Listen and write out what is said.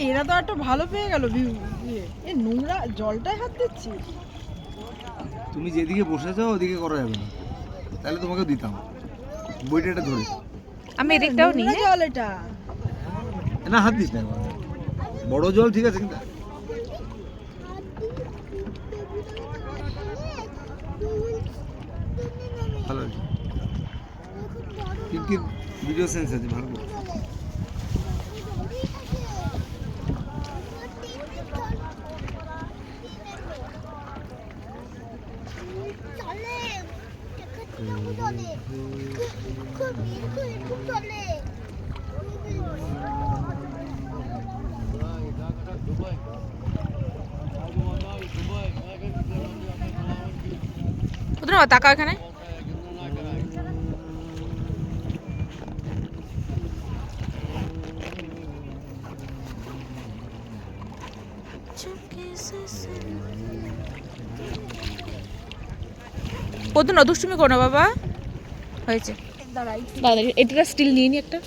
এরা তো একটা ভালো পেয়ে গেল ভিউ। এ নোংরা জলটায় হাত দিচ্ছি। তুমি যেদিকে বসে যাও ওদিকে করা যাবে না, তাহলে তোমাকে দিতাম বইটা এটা ধরে। আমি এদিকটাও নিই। নোংরা জল এটা। না হাত দিস না একবার। বড় জল ঠিক আছে কিন্তু ভালো আছে। কি ভিডিও সেন্স আছে ভালো করে। কোথাও তাকা এখানে। কত নদুষ্টুমি করো বাবা হয়েছে। দাদা এটা স্টিল নিয়ে নি একটা।